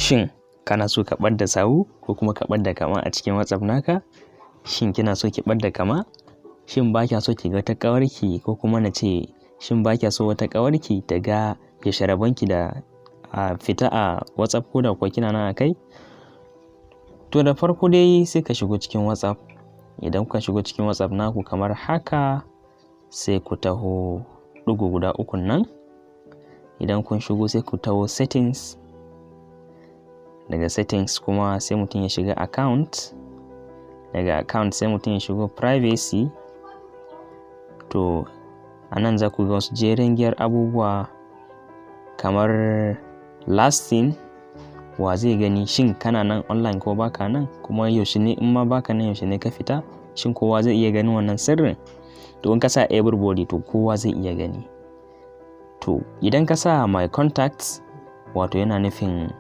Shin kana so ka ɓadda sawu ko kuma ka ɓadda kama a cikin WhatsApp naka? Shin kina so ki ɓadda kama? Shin ba kya so ki ga ta ƙawarki, ko kuma na ce shin ba kya so wata ƙawarki ta ga yaushe rabonki da fita a WhatsApp ko da kuwa kina nan a kai? To da farko dai sai ka shigo cikin WhatsApp. Idan kuka shigo cikin WhatsApp naku kamar haka, sai ku taho ɗigo guda ukun nan. Idan kun shigo sai ku taho settings. Daga settings kuma sai mutum ya shiga account. Daga account sai mutum ya shigo privacy. To a nan za ku ga wasu jerin giyar abubuwa kamar last seen. Wa zai gani shin kana nan online ko baka nan, kuma yaushe ne, in ma baka nan yaushe ne ka fita, shin kowa zai iya ganin wannan sirrin? To in ka sa everybody to kowa zai iya gani. To idan ka sa my contacts, wato yana nufin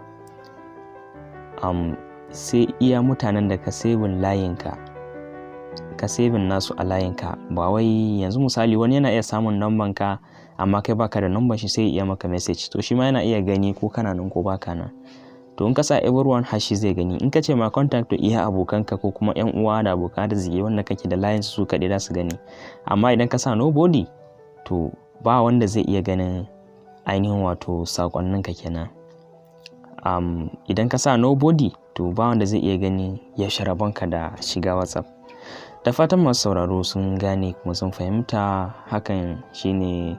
sai iya mutanen da ka saving layinka, ka saving nasu a layinka. Ba wai yanzu misali wani yana iya samun number ka amma kai baka da number shi, sai iya maka message. To shi ma yana iya gani ko kana nan ko baka nan. To in ka sa everyone har shi zai gani. In ka ce my contact to iya abokanka ko kuma ƴan uwa da abokan arziki wanda kake da layin su kaɗai za su gani. Amma idan ka sa nobody, to ba wanda zai iya ganin ainihin wato saƙonninka kenan. Idan ka sa nobody, to ba wanda zai iya gani yaushe rabonka da shiga WhatsApp. Da fatan masu sauraro sun gane kuma sun fahimta. Hakan shine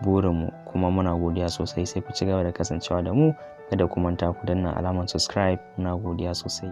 burinmu, kuma muna godiya sosai. Sai ku ci gaba da kasancewa da mu. Kada ku manta ku danna alamar subscribe. Muna godiya sosai.